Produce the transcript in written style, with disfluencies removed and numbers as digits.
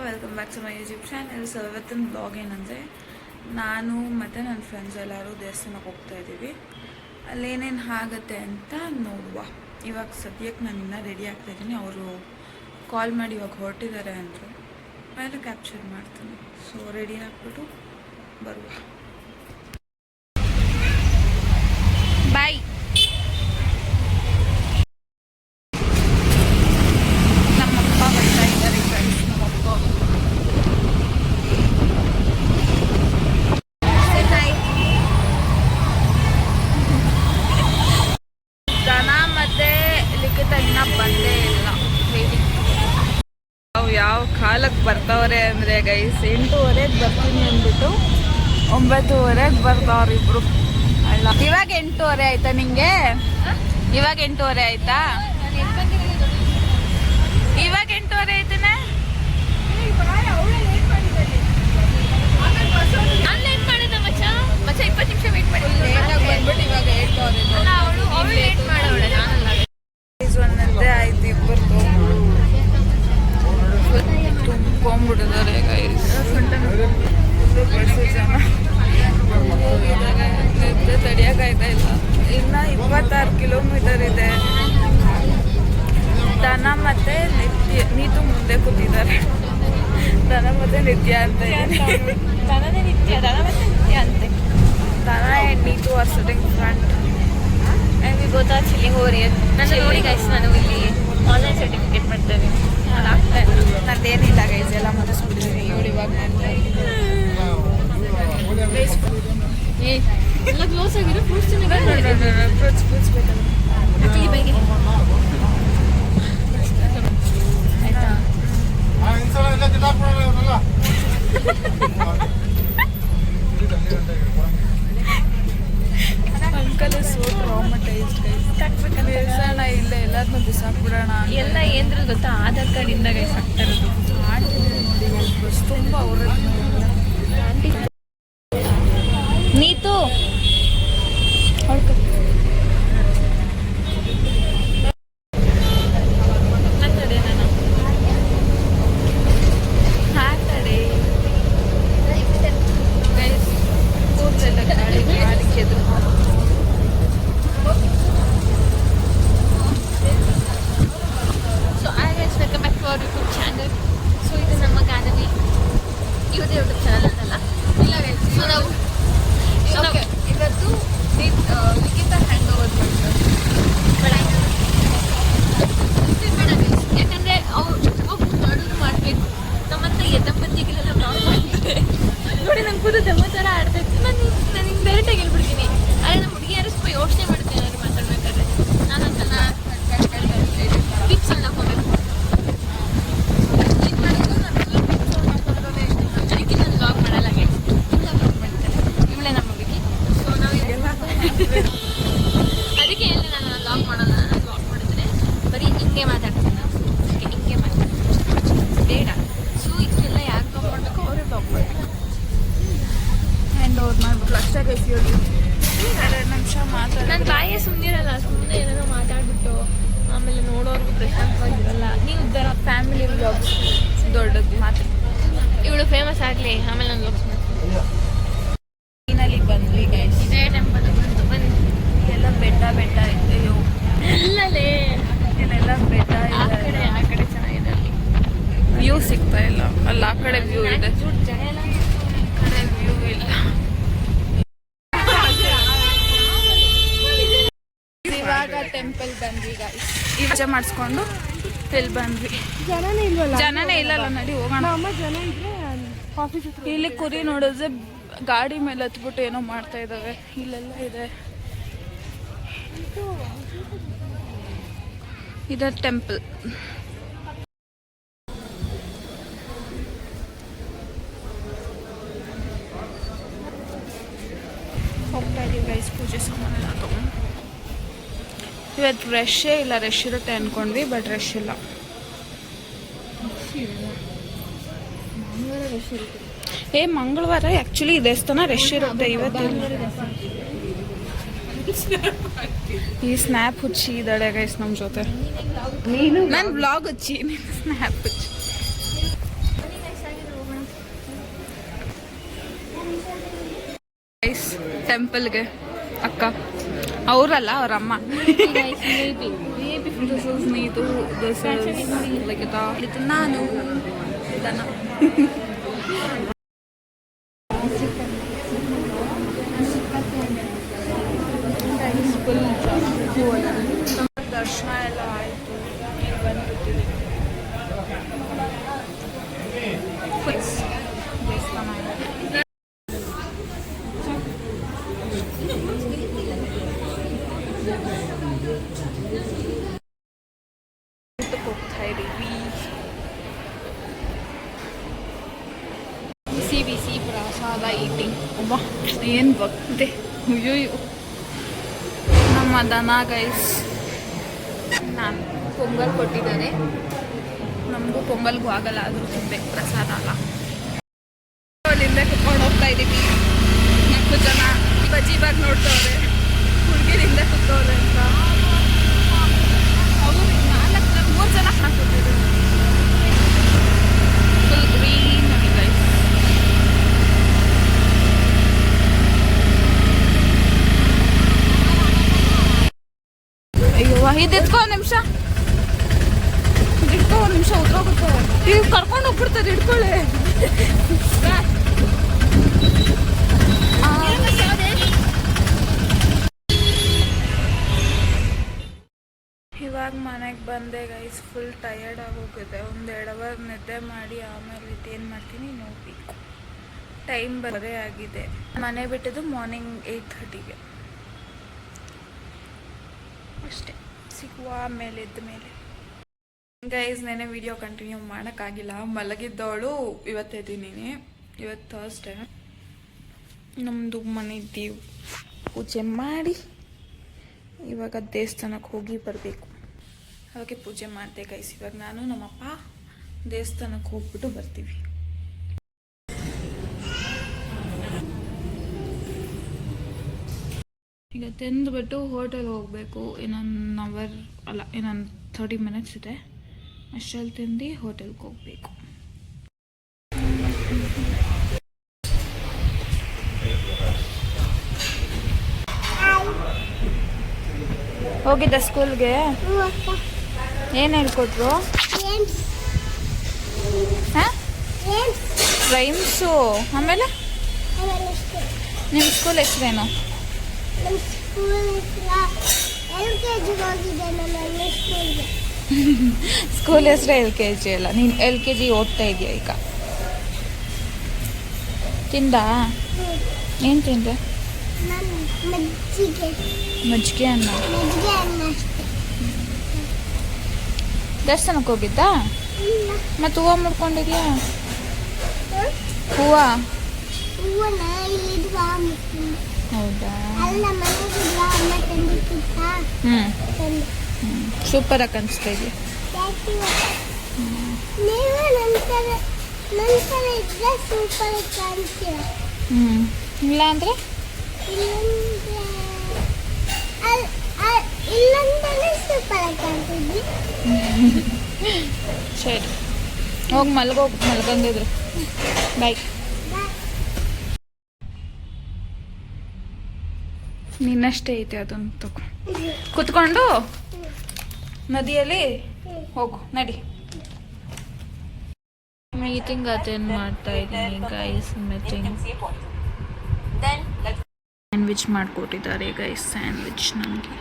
Welcome back to my YouTube channel. So ಇವತ್ತಿನ blog ಏನಂದರೆ, ನಾನು ಮತ್ತು ನನ್ನ ಫ್ರೆಂಡ್ಸ್ ಎಲ್ಲರೂ ದೇವಸ್ಥಾನಕ್ಕೆ ಹೋಗ್ತಾ ಇದ್ದೀವಿ. ಅಲ್ಲೇನೇನು ಆಗುತ್ತೆ ಅಂತ ನೋಡುವ. ಇವಾಗ ಸದ್ಯಕ್ಕೆ ನಾನು ಇನ್ನೂ ರೆಡಿ ಆಗ್ತಾಯಿದ್ದೀನಿ. ಅವರು ಕಾಲ್ ಮಾಡಿ ಇವಾಗ ಹೊರಟಿದ್ದಾರೆ ಅಂದರು. ಮೇಲೆ ಕ್ಯಾಪ್ಚರ್ ಮಾಡ್ತೀನಿ. ಸೊ ರೆಡಿ ಆಗಿಬಿಟ್ಟು ಬರುವ. ಬಾಯ್. ಯಾವ ಕಾಲಕ್ಕೆ ಬರ್ತಾವ್ರೆ ಅಂದರೆ ಗೈಸ್, 8:30 ಬರ್ತೀನಿ ಅಂದ್ಬಿಟ್ಟು 9:30 ಬರ್ತಾವ್ರಿ ಇಬ್ರು. ಅಲ್ಲ, ಇವಾಗ 8:30 ಆಯ್ತಾ ನಿಂಗೆ? ಇವಾಗ 8:30 ಆಯ್ತಾ? ಇವಾಗ 8:30 ಆಯ್ತಾನೆ. ಲೇಟ್ ಮಾಡಿದ ಮಚ್ಚ 20 ನಿಮಿಷ ವೇಟ್ ಮಾಡಿ ಬಂದ್ಬಿಟ್ಟು ಇವಾಗ 8:30 ಅವಳು ಲೇಟ್ ಮಾಡೋಳೆ, ನಾನಲ್ಲ. ಒಂದೇ ಆಯ್ತು ಇಬ್ಬರದು. ತುಂಬ್ಕೊಂಡ್ಬಿಟ್ಟಿದ್ದಾರೆ ಗೈಸ್. ಜನ ತಡಿಯೋಕ್ಕಾಯ್ತಾ ಇಲ್ಲ. ಇನ್ನು 26 ಕಿಲೋಮೀಟರ್ ಇದೆ. ದನ ಮತ್ತು ನೀತು ಮುಂದೆ ಕೂತಿದ್ದಾರೆ. ದನ ಮತ್ತು ನಿತ್ಯ ಅಂತ ದನನೇ ನಿತ್ಯ, ದನ ಮತ್ತೆ ನಿತ್ಯ ಅಂತೆ. Dhana and Neethu are sitting front. ನನಗೆ ಗೊತ್ತಾ ಚಿಲ್ಲಿಂಗ್ ಓವರ್ ನನ್ನ ನೋಡಿ ಗೈಸ್, ನಾನು ಇಲ್ಲಿ ಆನ್ಲೈನ್ ಸರ್ಟಿಫಿಕೇಟ್ ಮಾಡ್ತೇನೆ. ಅದಾಗ್ತಾ ಇಲ್ಲ. ನಂದೇನಿಲ್ಲ ಗೈಸ್, ಎಲ್ಲ ಮುಗಿಸ್ಬಿಟ್ಟಿದ್ದೀನಿ. ಇವಳು ಇವಾಗ ಎಲ್ಲ ಕ್ಲೋಸ್ ಆಗಿರೋ ಫ್ರೂಟ್ಸ್ ಫ್ರೂಟ್ಸ್ ಬೇಕಲ್ಲ. ಹಾಕಿ ಬೈಗೆ ಆಯ್ತಾ? Uncle is so traumatised guys. ನಿಲ್ಸೋಣ ಇಲ್ಲ, ಎಲ್ಲದನ್ನೂ ಬಿಸಾಕ್ಬಿಡೋಣ. ಎಲ್ಲ ಏನ್ರ ಗೊತ್ತಾ, ಆಧಾರ್ ಕಾರ್ಡ್ ಇಂದ ಗೈಸ್ ಆಗ್ತಾ ಇರೋದು. ನೋಡಿ ಬಸ್ ತುಂಬ ಅವ್ರದ್ದು. ನೀತು ಅದಕ್ಕೆ ಎಲ್ಲ ನಾನು ಲಾಕ್ ಮಾಡೋಣ. ಲಾಕ್ ಮಾಡಿದ್ರೆ ಬರೀ ಹಿಂಗೆ ಮಾತಾಡ್ತೀನಿ. ಹಿಂಗೆ ಮಾತಾಡ್ತೀನಿ ಬೇಡ. ಸೊ ಇದನ್ನೆಲ್ಲ ಯಾಕೆ ಲಾಕ್ ಮಾಡಬೇಕು, ಅವರೇ ಲಾಕ್ ಮಾಡಬೇಕು. ಹ್ಯಾಂಡ್ ಓವರ್ ಮಾಡಿಬಿಟ್ಲು ಅಷ್ಟೇ ಗೈಸ್. 2 ನಿಮಿಷ ಮಾತಾಡ. ನಾನು ಬಾಯೇ ಸುಮ್ಮನಿರಲ್ಲ, ಸುಮ್ಮನೆ ಏನಾದ್ರು ಮಾತಾಡ್ಬಿಟ್ಟು ಆಮೇಲೆ ನೋಡೋರ್ಗು ಪ್ರಶಾಂತವಾಗಿರಲ್ಲ. ನೀವು ಇದರ ಫ್ಯಾಮಿಲಿ ವ್ಲಾಗ್ಸ್ ದೊಡ್ಡದು ಮಾತು. ಇವಳು ಫೇಮಸ್ ಆಗಲಿ, ಆಮೇಲೆ ನಾನು ಲಾಕ್ಸ್ ಮಾಡ್ತೀನಿ. ಫೈನಲಿ ಬಂದ್ವಿ ಗೈಸ್. ಇದೇ ಟೆಂಪಲ್ ಬಂದು ಬನ್ನಿ. ಎಲ್ಲ ಬೆಟ್ಟ ಇದೆಯೋ ಇಲ್ಲಲೇ, ಇಲ್ಲೆಲ್ಲ ಬೆಟ್ಟ ಆ ಇದೆ. ಕಡೆ ಚೆನ್ನಾಗಿದೆ. ಅಲ್ಲಿ ವ್ಯೂ ಸಿಗ್ತಾ ಇಲ್ಲ. ಅಲ್ಲಿ ಆ ಕಡೆ ವ್ಯೂ ಇದೆ, ಜನ ಎಲ್ಲ ಈ ಕಡೆ ವ್ಯೂ ಇಲ್ಲ. ಇವಾಗ ಟೆಂಪಲ್ ಬಂದ್ವಿ ಗೈಸ್. ಇವಾಗ ಮಾಡಿಸ್ಕೊಂಡು ಇಲ್ಲಿ ಬಂದ್ವಿ. ಜನನೇ ಇಲ್ಲಲ್ಲ, ನಡಿ ಹೋಗೋಣ. ಇಲ್ಲಿ ಕುರಿ ನೋಡಿದ್ರೆ ಗಾಡಿ ಮೇಲೆ ಹತ್ಬಿಟ್ಟು ಏನೋ ಮಾಡ್ತಾ ಇದ್ದಾವೆ. ಇಲ್ಲೆಲ್ಲ ಇದೆ. ಇದೆ ಟೆಂಪಲ್. ಹೋಗ್ತಾ ಇದೀವಿ ಗೈಸ್. ಪೂಜೆ ಸಾಮಾನೆಲ್ಲ ತಗೊಂಡು. ಇವತ್ತು ರಶ್ಶೇ ಇಲ್ಲ. ರಶ್ ಇರುತ್ತೆ ಅಂದ್ಕೊಂಡ್ವಿ, ಬಟ್ ರಶ್ ಇಲ್ಲ. ಮಂಗಳವಾರ ಆ್ಯಕ್ಚುಲಿ ದೇವಸ್ಥಾನ ರಶ್ ಇರುತ್ತೆ. ಇವತ್ತಿಲ್ಲ. ಈ ಸ್ನ್ಯಾಪ್ ಹುಚ್ಚಿ ಇದ್ದಾಳೆ ಗೈಸ್ ನಮ್ಮ ಜೊತೆ. ನಾನು ಬ್ಲಾಗ್ ಹುಚ್ಚಿ, ಸ್ನ್ಯಾಪ್ ಹುಚ್ಚಿ. ಟೆಂಪಲ್ಗೆ ಅಕ್ಕ ಅವರಲ್ಲ ಅವರಮ್ಮ. This is Neetu, this is Likita, ಇದು ನಾನು ದನ. ದರ್ಶನ ಎಲ್ಲ ಆಯಿತು, ಈಗ ಬಂದ್ಬಿಟ್ಟಿದೆ ದೇವಸ್ಥಾನ ಇದೆ. ಹೋಗ್ತಾ ಇದ್ದೀವಿ. ಬಿಸಿ ಪ್ರಸಾದ ಈಟಿಂಗ್. ಒಬ್ಬ ಏನು ಭಕ್ತಿ, ಅಯ್ಯೋ ನಮ್ಮ ದನ ಗೈಸ್. ನಾನು ಪೊಂಗಲ್ ಕೊಟ್ಟಿದ್ದಾರೆ, ನಮಗೂ ಪೊಂಗಲ್ಗೂ ಆಗಲ್ಲ, ಆದರೂ ತಿನ್ಬೇಕು, ಪ್ರಸಾದ ಅಲ್ಲ. ಅಲ್ಲಿಂದ ಕುತ್ಕೊಂಡು ಹೋಗ್ತಾ ಇದ್ದೀವಿ. 4 ಜನ ಬಜ್ಜಿ ಬಾಗ್ ನೋಡ್ತವ್ರೆ, ಹುಡುಗಿರಿಂದ ಕೂತವ್ರೆ ಅಂತ. ಅವರು 3 ಜನ ಹಾಕೋತಿದ್ರು. ಫುಲ್ ಗ್ರೀನ್ ನೋಡಿ ಗೈಸ್. ಅಯ್ಯೋ ಇದಿಟ್ಕೊ ಒಂದು ನಿಮಿಷ, ಉದ್ರೋಗುತ್ತೆ. ಈಗ ಕರ್ಕೊಂಡು ಹೋಗ್ಬಿಡ್ತದೆ, ಇಟ್ಕೊಳ್ಳಿ. ಇವಾಗ ಮನೆಗೆ ಬಂದೆ ಗೈಸ್. ಫುಲ್ ಟಯರ್ಡ್ ಆಗೋಗಿದೆ. 1-2 ಅವರ್ ನಿದ್ದೆ ಮಾಡಿ ಆಮೇಲೆ ಇದೇನು ಮಾಡ್ತೀನಿ ನೋಡಬೇಕು. ಟೈಮ್ ಬರೇ ಆಗಿದೆ. ಮನೆ ಬಿಟ್ಟಿದ್ದು ಮಾರ್ನಿಂಗ್ 8:30ಗೆ ಅಷ್ಟೇ. ಸಿಗುವ ಆಮೇಲೆ ಎದ್ದ ಮೇಲೆ. ಗೈಸ್ ನೆನೆ ವಿಡಿಯೋ ಕಂಟಿನ್ಯೂ ಮಾಡೋಕ್ಕಾಗಿಲ್ಲ, ಮಲಗಿದ್ದವಳು. ಇವತ್ತೆದ್ದೀನಿ, ಇವತ್ತು ಥರ್ಸ್ಡೇ. ನಮ್ಮದು ಮನೆ ದೇವ್ ಪೂಜೆ ಮಾಡಿ ಇವಾಗ ದೇವಸ್ಥಾನಕ್ಕೆ ಹೋಗಿ ಬರಬೇಕು. ಹಾಗೆ ಪೂಜೆ ಮಾಡಿದೆ ಗೈಸ್. ಇವಾಗ ನಾನು ನಮ್ಮಪ್ಪ ದೇವಸ್ಥಾನಕ್ಕೆ ಹೋಗ್ಬಿಟ್ಟು ಬರ್ತೀವಿ. ಈಗ ತಿಂದುಬಿಟ್ಟು ಹೋಟೆಲ್ ಹೋಗಬೇಕು. ಇನ್ನೊಂದು ಅವರ್ ಅಲ್ಲ, ಇನ್ನೊಂದು 30 ಮಿನಿಟ್ಸ್ ಇದೆ. ಅಷ್ಟರಲ್ಲಿ ತಿಂದು ಹೋಟೆಲ್ಗೆ ಹೋಗಬೇಕು. ಹೋಗಿದ್ದ ಸ್ಕೂಲ್ಗೆ? ಏನು ಹೇಳ್ಕೊಟ್ರು? ರೈಮ್ಸು. ಆಮೇಲೆ ನಿಮ್ಮ ಸ್ಕೂಲ್ ಹೆಸರೇನು? ಸ್ಕೂಲ್ ಹೆಸರು LKG ಅಲ್ಲ, ನೀನು LKG ಓದ್ತಾ ಇದೆಯಾ ಈಗ? ತಿಂದ? ಏನು ತಿಂದೆ? ಮಜ್ಜಿಗೆ ಅನ್ನ. ದೇವಸ್ಥಾನಕ್ಕೆ ಹೋಗಿದ್ದ? ಮತ್ತೆ ಹೂವು ಮುಡ್ಕೊಂಡಿದ್ಯಾ? ಹೂವು? ಹೌದಾ? ಸೂಪರ್ ಆಗಿ ಕಾಣಿಸ್ತಾ ಇದೆಯಾ? ಇಲ್ಲ ಅಂದರೆ ಸರಿ, ಹೋಗಿ ಮಲ್ಗಂಗಿದ್ರು. ಬಾಯ್. ನಿನ್ನಷ್ಟೇ ಐತೆ, ಅದನ್ನು ತಗೋ. ಕುತ್ಕೊಂಡು ನದಿಯಲ್ಲಿ ಹೋಗು, ನಡಿ. ಮೀಟಿಂಗ್ ಅಟೆಂಡ್ ಮಾಡ್ತಾ ಇದ್ದೀನಿ ಗೈಸ್. ಮೀಟಿಂಗ್ ಸ್ಯಾಂಡ್ವಿಚ್ ಮಾಡಿಕೊಟ್ಟಿದ್ದಾರೆ ಗೈಸ್. ಸ್ಯಾಂಡ್ವಿಚ್ ನನಗೆ